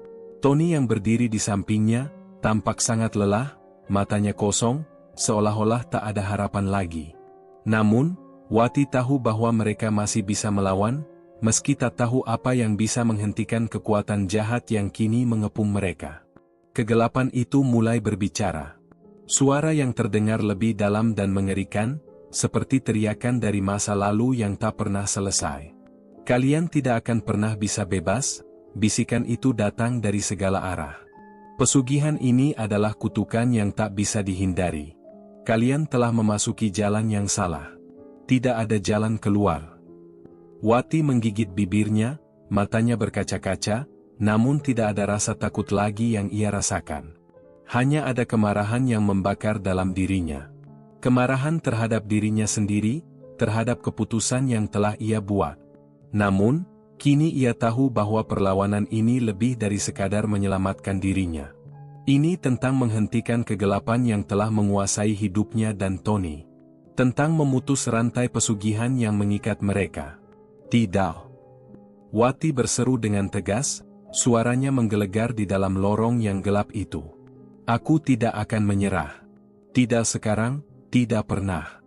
Tony yang berdiri di sampingnya, tampak sangat lelah, matanya kosong, seolah-olah tak ada harapan lagi. Namun, Wati tahu bahwa mereka masih bisa melawan, meski tak tahu apa yang bisa menghentikan kekuatan jahat yang kini mengepung mereka. Kegelapan itu mulai berbicara. Suara yang terdengar lebih dalam dan mengerikan, seperti teriakan dari masa lalu yang tak pernah selesai. "Kalian tidak akan pernah bisa bebas," bisikan itu datang dari segala arah. "Pesugihan ini adalah kutukan yang tak bisa dihindari. Kalian telah memasuki jalan yang salah. Tidak ada jalan keluar." Wati menggigit bibirnya, matanya berkaca-kaca, namun tidak ada rasa takut lagi yang ia rasakan. Hanya ada kemarahan yang membakar dalam dirinya. Kemarahan terhadap dirinya sendiri, terhadap keputusan yang telah ia buat. Namun, kini ia tahu bahwa perlawanan ini lebih dari sekadar menyelamatkan dirinya. Ini tentang menghentikan kegelapan yang telah menguasai hidupnya dan Tony. Tentang memutus rantai pesugihan yang mengikat mereka. Tidak. Wati berseru dengan tegas, suaranya menggelegar di dalam lorong yang gelap itu. Aku tidak akan menyerah. Tidak sekarang, tidak pernah.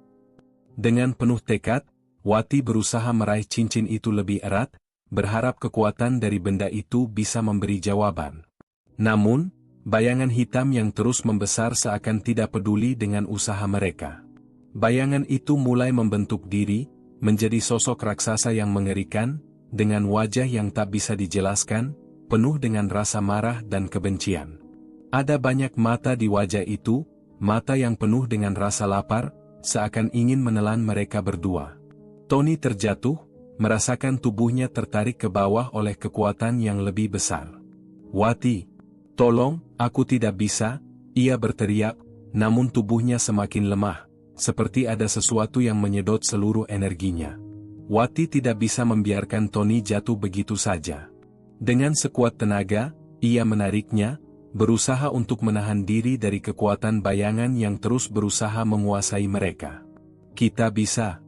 Dengan penuh tekad, Wati berusaha meraih cincin itu lebih erat, berharap kekuatan dari benda itu bisa memberi jawaban. Namun, bayangan hitam yang terus membesar seakan tidak peduli dengan usaha mereka. Bayangan itu mulai membentuk diri, menjadi sosok raksasa yang mengerikan, dengan wajah yang tak bisa dijelaskan, penuh dengan rasa marah dan kebencian. Ada banyak mata di wajah itu, mata yang penuh dengan rasa lapar, seakan ingin menelan mereka berdua. Tony terjatuh, merasakan tubuhnya tertarik ke bawah oleh kekuatan yang lebih besar. Wati, tolong, aku tidak bisa, ia berteriak, namun tubuhnya semakin lemah, seperti ada sesuatu yang menyedot seluruh energinya. Wati tidak bisa membiarkan Tony jatuh begitu saja. Dengan sekuat tenaga, ia menariknya, berusaha untuk menahan diri dari kekuatan bayangan yang terus berusaha menguasai mereka. Kita bisa.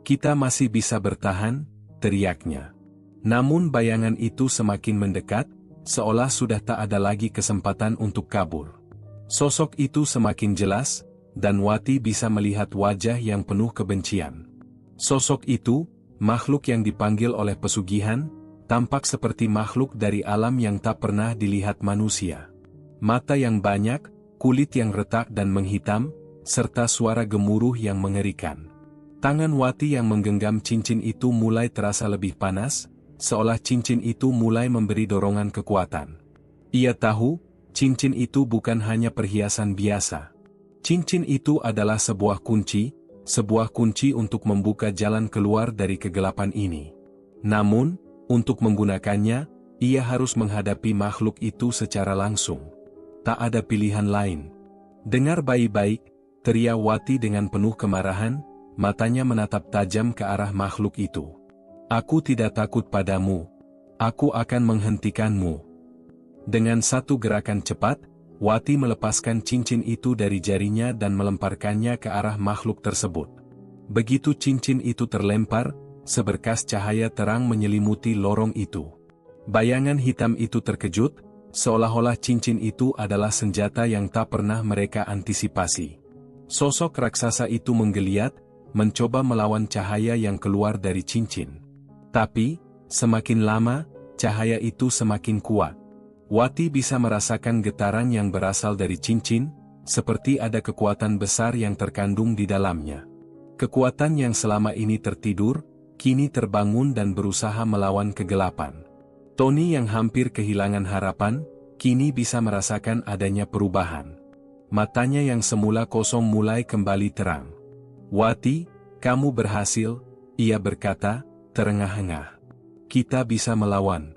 Kita masih bisa bertahan, teriaknya. Namun bayangan itu semakin mendekat, seolah sudah tak ada lagi kesempatan untuk kabur. Sosok itu semakin jelas, dan Wati bisa melihat wajah yang penuh kebencian. Sosok itu, makhluk yang dipanggil oleh pesugihan, tampak seperti makhluk dari alam yang tak pernah dilihat manusia. Mata yang banyak, kulit yang retak dan menghitam, serta suara gemuruh yang mengerikan. Tangan Wati yang menggenggam cincin itu mulai terasa lebih panas, seolah cincin itu mulai memberi dorongan kekuatan. Ia tahu, cincin itu bukan hanya perhiasan biasa. Cincin itu adalah sebuah kunci untuk membuka jalan keluar dari kegelapan ini. Namun, untuk menggunakannya, ia harus menghadapi makhluk itu secara langsung. Tak ada pilihan lain. Dengar baik-baik, teriak Wati dengan penuh kemarahan, matanya menatap tajam ke arah makhluk itu. Aku tidak takut padamu. Aku akan menghentikanmu. Dengan satu gerakan cepat, Wati melepaskan cincin itu dari jarinya dan melemparkannya ke arah makhluk tersebut. Begitu cincin itu terlempar, seberkas cahaya terang menyelimuti lorong itu. Bayangan hitam itu terkejut, seolah-olah cincin itu adalah senjata yang tak pernah mereka antisipasi. Sosok raksasa itu menggeliat, mencoba melawan cahaya yang keluar dari cincin. Tapi, semakin lama, cahaya itu semakin kuat. Wati bisa merasakan getaran yang berasal dari cincin, seperti ada kekuatan besar yang terkandung di dalamnya. Kekuatan yang selama ini tertidur, kini terbangun dan berusaha melawan kegelapan. Tony yang hampir kehilangan harapan, kini bisa merasakan adanya perubahan. Matanya yang semula kosong mulai kembali terang. Wati, kamu berhasil, ia berkata, terengah-engah. Kita bisa melawan.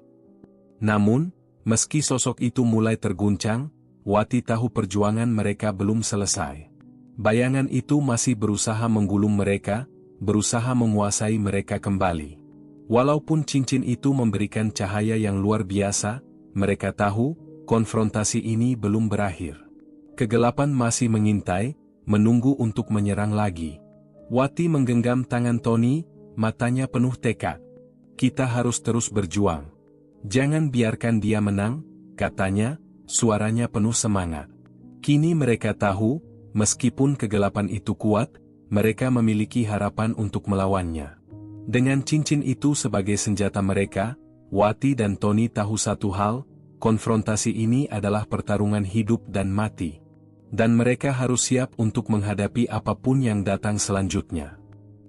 Namun, meski sosok itu mulai terguncang, Wati tahu perjuangan mereka belum selesai. Bayangan itu masih berusaha menggulung mereka, berusaha menguasai mereka kembali. Walaupun cincin itu memberikan cahaya yang luar biasa, mereka tahu, konfrontasi ini belum berakhir. Kegelapan masih mengintai, menunggu untuk menyerang lagi. Wati menggenggam tangan Tony, matanya penuh tekad. Kita harus terus berjuang. Jangan biarkan dia menang, katanya, suaranya penuh semangat. Kini mereka tahu, meskipun kegelapan itu kuat, mereka memiliki harapan untuk melawannya. Dengan cincin itu sebagai senjata mereka, Wati dan Tony tahu satu hal, konfrontasi ini adalah pertarungan hidup dan mati. Dan mereka harus siap untuk menghadapi apapun yang datang selanjutnya.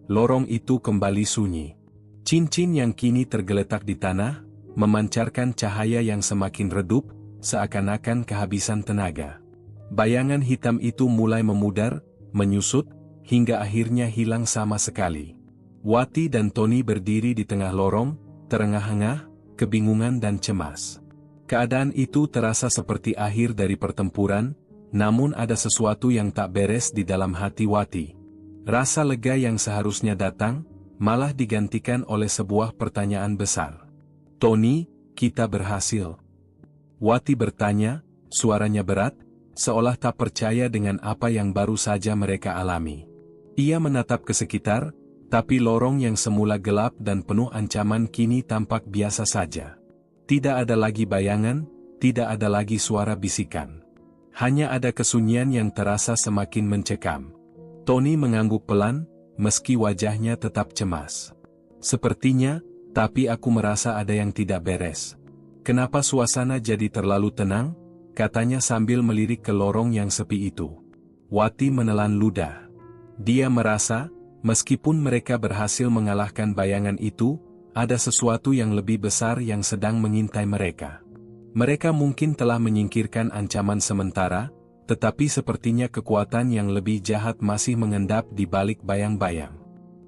Lorong itu kembali sunyi. Cincin yang kini tergeletak di tanah, memancarkan cahaya yang semakin redup, seakan-akan kehabisan tenaga. Bayangan hitam itu mulai memudar, menyusut, hingga akhirnya hilang sama sekali. Wati dan Tony berdiri di tengah lorong, terengah-engah, kebingungan dan cemas. Keadaan itu terasa seperti akhir dari pertempuran, namun ada sesuatu yang tak beres di dalam hati Wati. Rasa lega yang seharusnya datang, malah digantikan oleh sebuah pertanyaan besar. Tony, kita berhasil. Wati bertanya, suaranya berat, seolah tak percaya dengan apa yang baru saja mereka alami. Ia menatap ke sekitar, tapi lorong yang semula gelap dan penuh ancaman kini tampak biasa saja. Tidak ada lagi bayangan, tidak ada lagi suara bisikan. Hanya ada kesunyian yang terasa semakin mencekam. Tony mengangguk pelan, meski wajahnya tetap cemas. Sepertinya, tapi aku merasa ada yang tidak beres. Kenapa suasana jadi terlalu tenang? Katanya sambil melirik ke lorong yang sepi itu. Wati menelan ludah. Dia merasa, meskipun mereka berhasil mengalahkan bayangan itu, ada sesuatu yang lebih besar yang sedang mengintai mereka. Mereka mungkin telah menyingkirkan ancaman sementara, tetapi sepertinya kekuatan yang lebih jahat masih mengendap di balik bayang-bayang.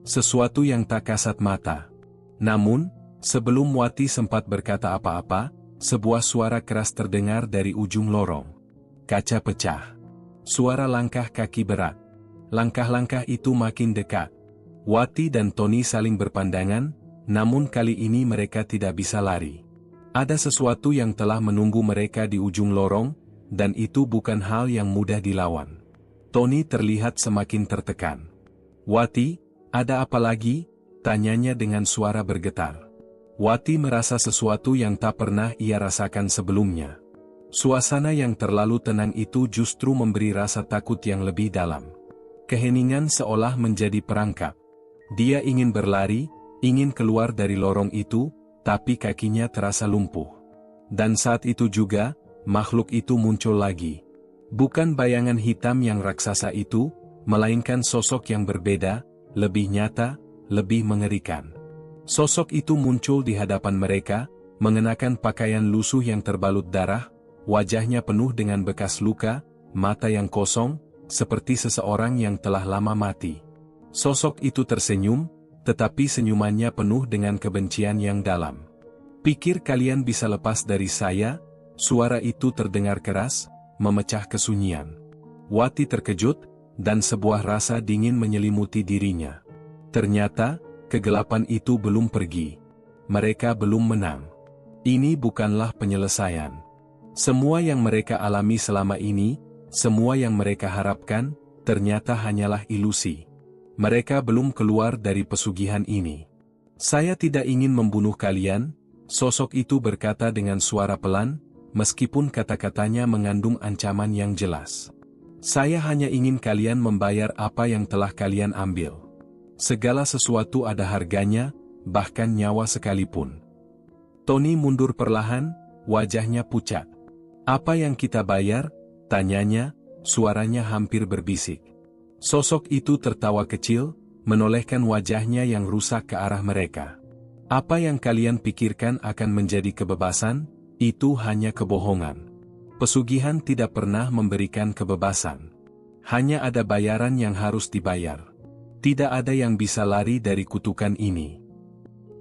Sesuatu yang tak kasat mata. Namun, sebelum Wati sempat berkata apa-apa, sebuah suara keras terdengar dari ujung lorong. Kaca pecah. Suara langkah kaki berat. Langkah-langkah itu makin dekat. Wati dan Tony saling berpandangan, namun kali ini mereka tidak bisa lari. Ada sesuatu yang telah menunggu mereka di ujung lorong, dan itu bukan hal yang mudah dilawan. Tony terlihat semakin tertekan. Wati, ada apa lagi? Tanyanya dengan suara bergetar. Wati merasa sesuatu yang tak pernah ia rasakan sebelumnya. Suasana yang terlalu tenang itu justru memberi rasa takut yang lebih dalam. Keheningan seolah menjadi perangkap. Dia ingin berlari, ingin keluar dari lorong itu, tapi kakinya terasa lumpuh. Dan saat itu juga, makhluk itu muncul lagi. Bukan bayangan hitam yang raksasa itu, melainkan sosok yang berbeda, lebih nyata, lebih mengerikan. Sosok itu muncul di hadapan mereka, mengenakan pakaian lusuh yang terbalut darah, wajahnya penuh dengan bekas luka, mata yang kosong, seperti seseorang yang telah lama mati. Sosok itu tersenyum, tetapi senyumannya penuh dengan kebencian yang dalam. Pikir kalian bisa lepas dari saya? Suara itu terdengar keras, memecah kesunyian. Wati terkejut, dan sebuah rasa dingin menyelimuti dirinya. Ternyata, kegelapan itu belum pergi. Mereka belum menang. Ini bukanlah penyelesaian. Semua yang mereka alami selama ini, semua yang mereka harapkan, ternyata hanyalah ilusi. Mereka belum keluar dari pesugihan ini. Saya tidak ingin membunuh kalian, sosok itu berkata dengan suara pelan, meskipun kata-katanya mengandung ancaman yang jelas. Saya hanya ingin kalian membayar apa yang telah kalian ambil. Segala sesuatu ada harganya, bahkan nyawa sekalipun. Tony mundur perlahan, wajahnya pucat. Apa yang kita bayar? Tanyanya, suaranya hampir berbisik. Sosok itu tertawa kecil, menolehkan wajahnya yang rusak ke arah mereka. Apa yang kalian pikirkan akan menjadi kebebasan? Itu hanya kebohongan. Pesugihan tidak pernah memberikan kebebasan. Hanya ada bayaran yang harus dibayar. Tidak ada yang bisa lari dari kutukan ini.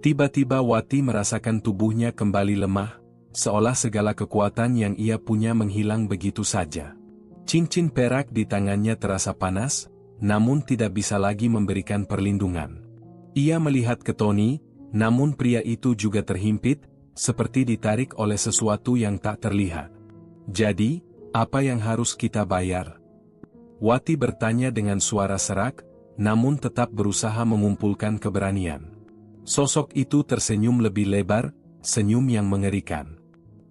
Tiba-tiba Wati merasakan tubuhnya kembali lemah, seolah segala kekuatan yang ia punya menghilang begitu saja. Cincin perak di tangannya terasa panas, namun tidak bisa lagi memberikan perlindungan. Ia melihat ke Tony, namun pria itu juga terhimpit, seperti ditarik oleh sesuatu yang tak terlihat. Jadi, apa yang harus kita bayar? Wati bertanya dengan suara serak, namun tetap berusaha mengumpulkan keberanian. Sosok itu tersenyum lebih lebar, senyum yang mengerikan.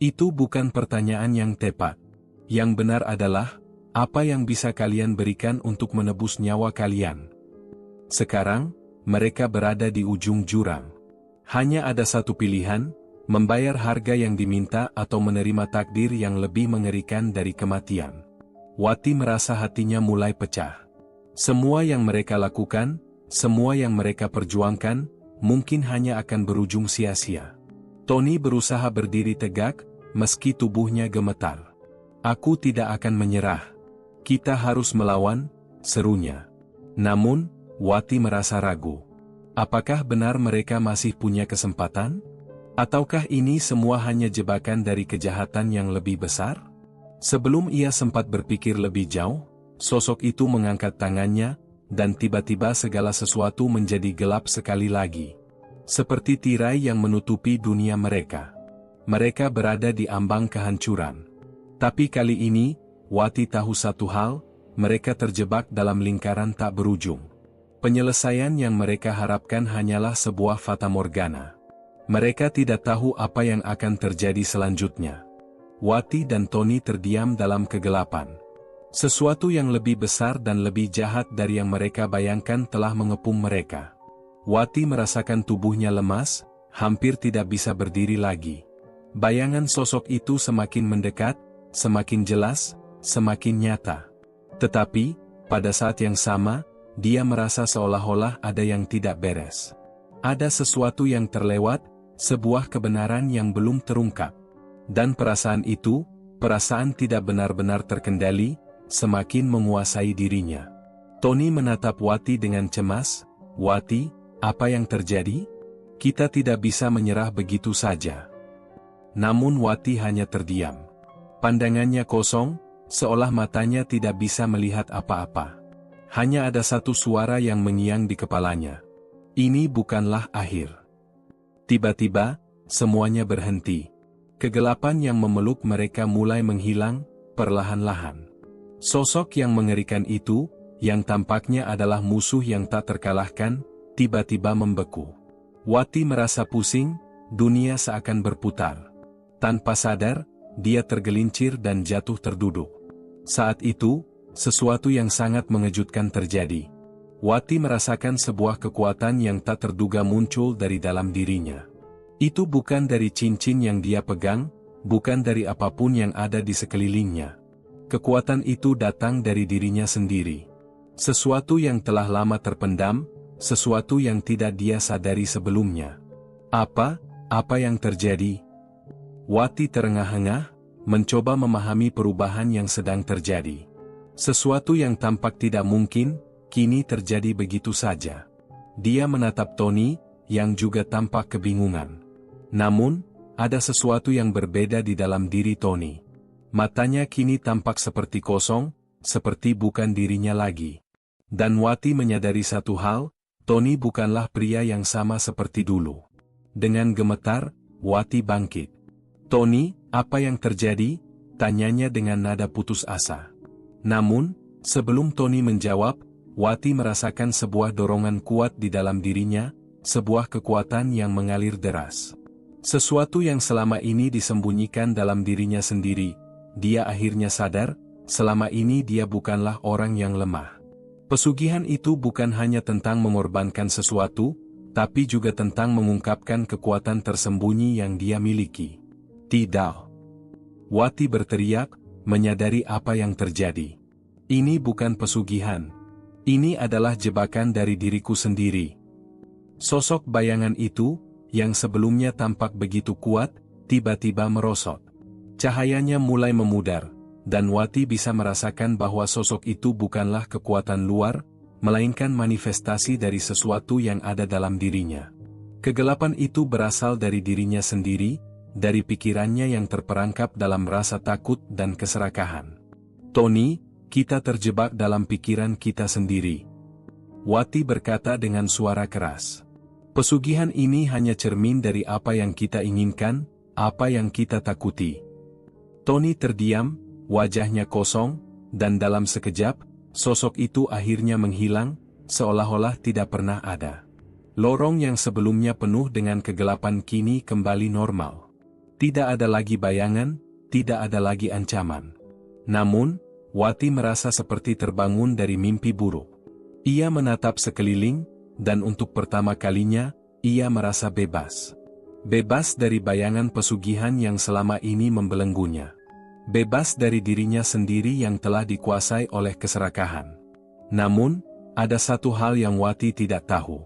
Itu bukan pertanyaan yang tepat. Yang benar adalah, apa yang bisa kalian berikan untuk menebus nyawa kalian? Sekarang, mereka berada di ujung jurang. Hanya ada satu pilihan, membayar harga yang diminta atau menerima takdir yang lebih mengerikan dari kematian. Wati merasa hatinya mulai pecah. Semua yang mereka lakukan, semua yang mereka perjuangkan, mungkin hanya akan berujung sia-sia. Tony berusaha berdiri tegak, meski tubuhnya gemetar. Aku tidak akan menyerah. Kita harus melawan, serunya. Namun, Wati merasa ragu. Apakah benar mereka masih punya kesempatan? Ataukah ini semua hanya jebakan dari kejahatan yang lebih besar? Sebelum ia sempat berpikir lebih jauh, sosok itu mengangkat tangannya, dan tiba-tiba segala sesuatu menjadi gelap sekali lagi. Seperti tirai yang menutupi dunia mereka. Mereka berada di ambang kehancuran. Tapi kali ini, Wati tahu satu hal, mereka terjebak dalam lingkaran tak berujung. Penyelesaian yang mereka harapkan hanyalah sebuah fatamorgana. Mereka tidak tahu apa yang akan terjadi selanjutnya. Wati dan Tony terdiam dalam kegelapan. Sesuatu yang lebih besar dan lebih jahat dari yang mereka bayangkan telah mengepung mereka. Wati merasakan tubuhnya lemas, hampir tidak bisa berdiri lagi. Bayangan sosok itu semakin mendekat, semakin jelas, semakin nyata. Tetapi, pada saat yang sama, dia merasa seolah-olah ada yang tidak beres. Ada sesuatu yang terlewat, sebuah kebenaran yang belum terungkap. Dan perasaan itu, perasaan tidak benar-benar terkendali, semakin menguasai dirinya. Tony menatap Wati dengan cemas. "Wati, apa yang terjadi? Kita tidak bisa menyerah begitu saja." Namun Wati hanya terdiam. Pandangannya kosong, seolah matanya tidak bisa melihat apa-apa. Hanya ada satu suara yang mengiang di kepalanya. Ini bukanlah akhir. Tiba-tiba, semuanya berhenti. Kegelapan yang memeluk mereka mulai menghilang, perlahan-lahan. Sosok yang mengerikan itu, yang tampaknya adalah musuh yang tak terkalahkan, tiba-tiba membeku. Wati merasa pusing, dunia seakan berputar. Tanpa sadar, dia tergelincir dan jatuh terduduk. Saat itu, sesuatu yang sangat mengejutkan terjadi. Wati merasakan sebuah kekuatan yang tak terduga muncul dari dalam dirinya. Itu bukan dari cincin yang dia pegang, bukan dari apapun yang ada di sekelilingnya. Kekuatan itu datang dari dirinya sendiri. Sesuatu yang telah lama terpendam, sesuatu yang tidak dia sadari sebelumnya. Apa yang terjadi? Wati terengah-engah, mencoba memahami perubahan yang sedang terjadi. Sesuatu yang tampak tidak mungkin, kini terjadi begitu saja. Dia menatap Tony, yang juga tampak kebingungan. Namun, ada sesuatu yang berbeda di dalam diri Tony. Matanya kini tampak seperti kosong, seperti bukan dirinya lagi. Dan Wati menyadari satu hal, Tony bukanlah pria yang sama seperti dulu. Dengan gemetar, Wati bangkit. "Tony, apa yang terjadi?" tanyanya dengan nada putus asa. Namun, sebelum Tony menjawab, Wati merasakan sebuah dorongan kuat di dalam dirinya, sebuah kekuatan yang mengalir deras. Sesuatu yang selama ini disembunyikan dalam dirinya sendiri, dia akhirnya sadar, selama ini dia bukanlah orang yang lemah. Pesugihan itu bukan hanya tentang mengorbankan sesuatu, tapi juga tentang mengungkapkan kekuatan tersembunyi yang dia miliki. "Tidak!" Wati berteriak, menyadari apa yang terjadi. "Ini bukan pesugihan. Ini adalah jebakan dari diriku sendiri." Sosok bayangan itu, yang sebelumnya tampak begitu kuat, tiba-tiba merosot. Cahayanya mulai memudar, dan Wati bisa merasakan bahwa sosok itu bukanlah kekuatan luar, melainkan manifestasi dari sesuatu yang ada dalam dirinya. Kegelapan itu berasal dari dirinya sendiri, dari pikirannya yang terperangkap dalam rasa takut dan keserakahan. "Tony, kita terjebak dalam pikiran kita sendiri," Wati berkata dengan suara keras. "Pesugihan ini hanya cermin dari apa yang kita inginkan, apa yang kita takuti." Tony terdiam, wajahnya kosong, dan dalam sekejap, sosok itu akhirnya menghilang, seolah-olah tidak pernah ada. Lorong yang sebelumnya penuh dengan kegelapan kini kembali normal. Tidak ada lagi bayangan, tidak ada lagi ancaman. Namun, Wati merasa seperti terbangun dari mimpi buruk. Ia menatap sekeliling, dan untuk pertama kalinya, ia merasa bebas. Bebas dari bayangan pesugihan yang selama ini membelenggunya. Bebas dari dirinya sendiri yang telah dikuasai oleh keserakahan. Namun, ada satu hal yang Wati tidak tahu.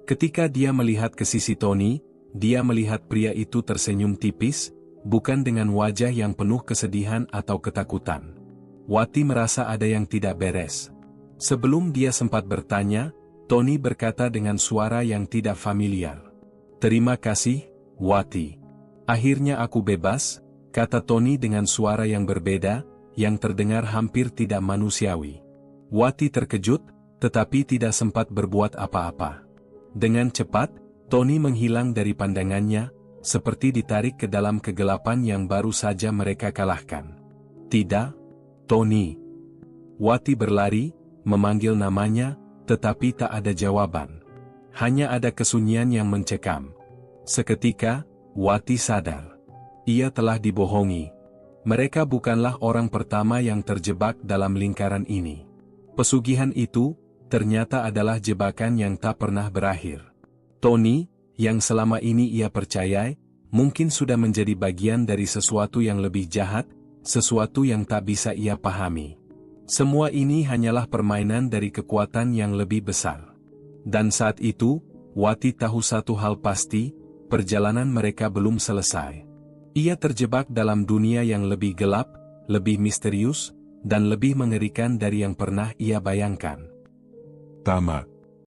Ketika dia melihat ke sisi Tony, dia melihat pria itu tersenyum tipis, bukan dengan wajah yang penuh kesedihan atau ketakutan. Wati merasa ada yang tidak beres. Sebelum dia sempat bertanya, Tony berkata dengan suara yang tidak familiar. Terima kasih, Wati. Akhirnya aku bebas, kata Tony dengan suara yang berbeda, yang terdengar hampir tidak manusiawi. Wati terkejut, tetapi tidak sempat berbuat apa-apa. Dengan cepat, Tony menghilang dari pandangannya, seperti ditarik ke dalam kegelapan yang baru saja mereka kalahkan. Tidak, Tony. Wati berlari, memanggil namanya, tetapi tak ada jawaban. Hanya ada kesunyian yang mencekam. Seketika, Wati sadar. Ia telah dibohongi. Mereka bukanlah orang pertama yang terjebak dalam lingkaran ini. Pesugihan itu, ternyata adalah jebakan yang tak pernah berakhir. Tony, yang selama ini ia percayai, mungkin sudah menjadi bagian dari sesuatu yang lebih jahat, sesuatu yang tak bisa ia pahami. Semua ini hanyalah permainan dari kekuatan yang lebih besar. Dan saat itu, Wati tahu satu hal pasti, perjalanan mereka belum selesai. Ia terjebak dalam dunia yang lebih gelap, lebih misterius, dan lebih mengerikan dari yang pernah ia bayangkan. Tamat.